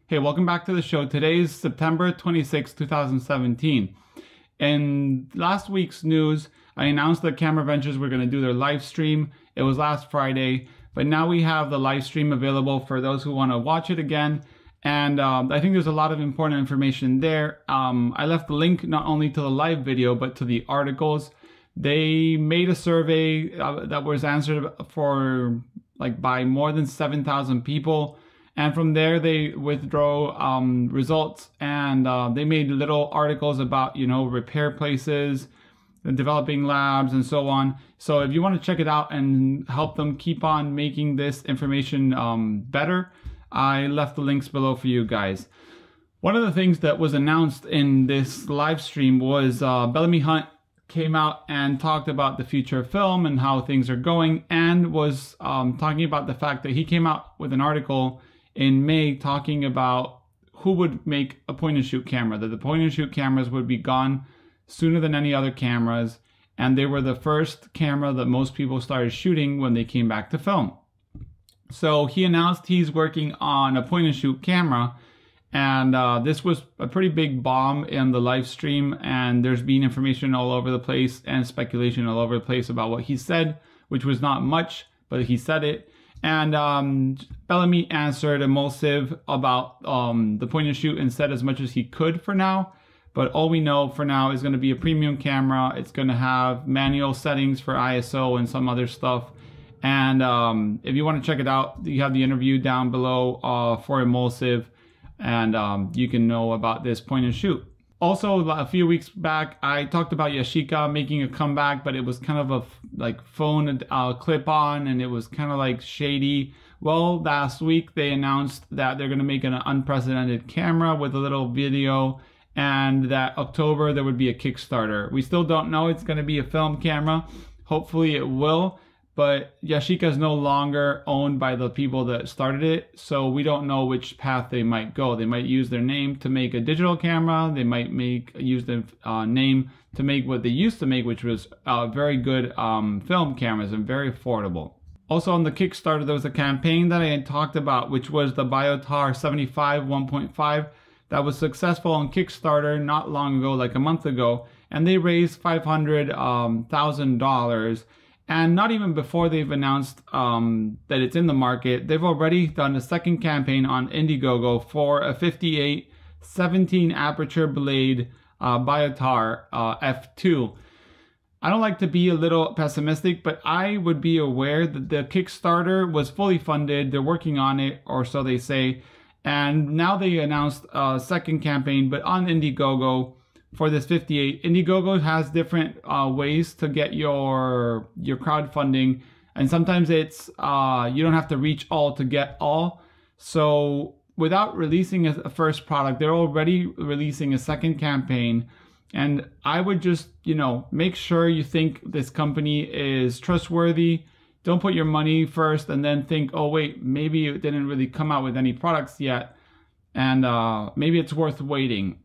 Hey, welcome back to the show. Today is September 26, 2017. In last week's news, I announced that Camera Ventures were going to do their live stream. It was last Friday, but now we have the live stream available for those who want to watch it again. And I think there's a lot of important information there. I left the link not only to the live video, but to the articles. They made a survey that was answered for by more than 7,000 people. And from there, they withdraw results, and they made little articles about, repair places, the developing labs, and so on. So if you want to check it out and help them keep on making this information better, I left the links below for you guys. One of the things that was announced in this live stream was Bellamy Hunt came out and talked about the future of film and how things are going, and was talking about the fact that he came out with an article in May talking about who would make a point-and-shoot camera, that the point-and-shoot cameras would be gone sooner than any other cameras, and they were the first camera that most people started shooting when they came back to film. So he announced he's working on a point-and-shoot camera, and this was a pretty big bomb in the live stream, and there's been information all over the place and speculation all over the place about what he said, which was not much, but he said it. And Bellamy answered Emulsive about the point and shoot and said as much as he could for now. But all we know for now is going to be a premium camera. It's going to have manual settings for ISO and some other stuff. And if you want to check it out, you have the interview down below for Emulsive. And you can know about this point and shoot. Also, a few weeks back, I talked about Yashica making a comeback, but it was kind of a phone clip-on, and it was kind of shady. Well, last week they announced that they're going to make an unprecedented camera with a little video, and that October there would be a Kickstarter. We still don't know it's going to be a film camera. Hopefully it will, but Yashica is no longer owned by the people that started it, so we don't know which path they might go. They might use their name to make a digital camera. They might use the name to make what they used to make, which was very good film cameras and very affordable. Also on the Kickstarter, there was a campaign that I had talked about, which was the Biotar 75 1.5 that was successful on Kickstarter not long ago, like a month ago, and they raised $500,000. And not even before they've announced that it's in the market, they've already done a second campaign on Indiegogo for a 58 17 aperture blade Biotar F2. I don't like to be a little pessimistic, but I would be aware that the Kickstarter was fully funded. They're working on it, or so they say. And now they announced a second campaign, but on Indiegogo, for this 58. Indiegogo has different ways to get your crowdfunding, and sometimes it's you don't have to reach all to get all. So without releasing a first product, they're already releasing a second campaign, and I would just make sure you think this company is trustworthy. Don't put your money first and then think, oh wait, maybe it didn't really come out with any products yet, and maybe it's worth waiting.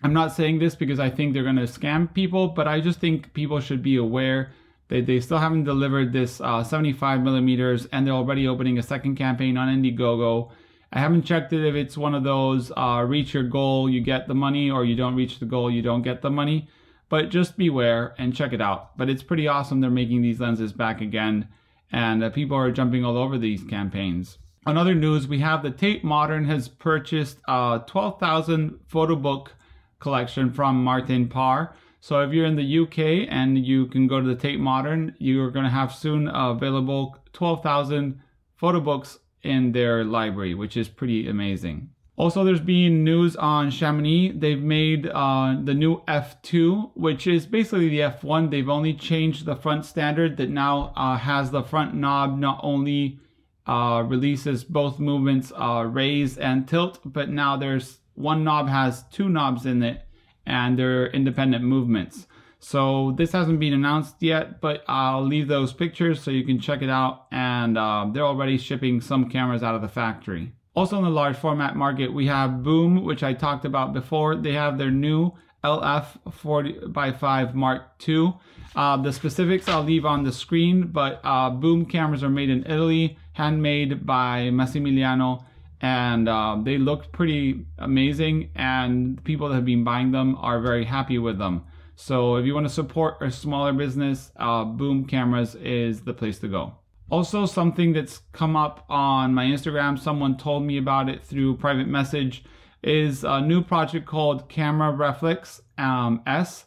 I'm not saying this because I think they're going to scam people, but I just think people should be aware that they still haven't delivered this 75 millimeters, and they're already opening a second campaign on Indiegogo. I haven't checked it if it's one of those reach your goal, you get the money, or you don't reach the goal, you don't get the money. But just beware and check it out. But it's pretty awesome they're making these lenses back again, and people are jumping all over these campaigns. On other news, we have the Tate Modern has purchased a 12,000 photo book collection from Parr. So if you're in the UK and you can go to the Tate Modern, you're going to have soon available 12,000 photo books in their library, which is pretty amazing. Also, there's been news on Chamonix. They've made the new F2, which is basically the F1. They've only changed the front standard that now has the front knob not only releases both movements, raise and tilt, but now there's one knob has two knobs in it, and they're independent movements. So this hasn't been announced yet, but I'll leave those pictures so you can check it out. And they're already shipping some cameras out of the factory. Also in the large format market, we have Bomm, which I talked about before. They have their new LF 40x5 Mark II. The specifics I'll leave on the screen, but Bomm cameras are made in Italy, handmade by Massimiliano, and they looked pretty amazing, and people that have been buying them are very happy with them. So if you want to support a smaller business, Bomm cameras is the place to go. Also, something that's come up on my Instagram, someone told me about it through private message, is a new project called Camera Reflux S.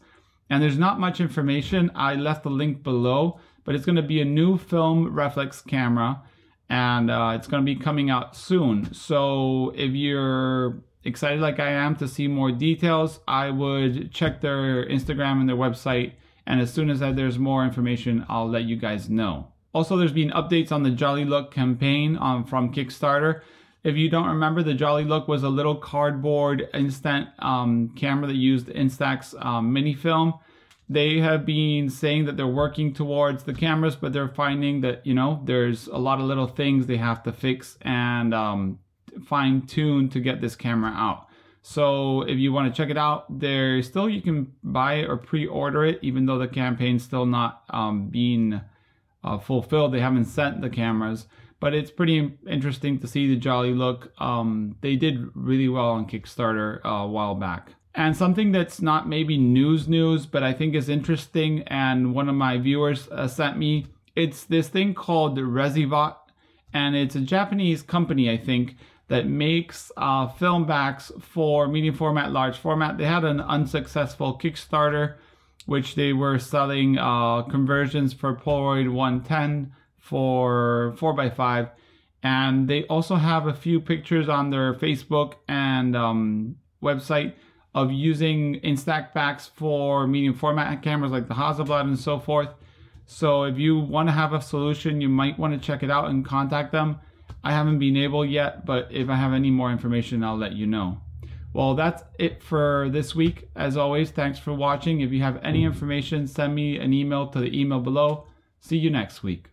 And there's not much information. I left the link below, but it's going to be a new film reflex camera, and it's going to be coming out soon. So if you're excited like I am to see more details, I would check their Instagram and their website, and as soon as there's more information, I'll let you guys know. Also, there's been updates on the Jollylook campaign from Kickstarter. If you don't remember, the Jollylook was a little cardboard instant camera that used Instax mini film. They have been saying that they're working towards the cameras, but they're finding that, you know, there's a lot of little things they have to fix and fine tune to get this camera out. So if you want to check it out, you can buy it or pre-order it, even though the campaign's still not being fulfilled. They haven't sent the cameras, but it's pretty interesting to see the Jollylook. They did really well on Kickstarter a while back. And something that's not maybe news, but I think is interesting, and one of my viewers sent me, it's this thing called Rezivot, and it's a Japanese company, I think, that makes film backs for medium format, large format. They had an unsuccessful Kickstarter, which they were selling conversions for Polaroid 110 for 4x5, and they also have a few pictures on their Facebook and website of using Instax backs for medium format cameras like the Hasselblad and so forth. So if you want to have a solution, you might want to check it out and contact them. I haven't been able yet, but if I have any more information, I'll let you know. Well, that's it for this week. As always, thanks for watching. If you have any information, send me an email to the email below. See you next week.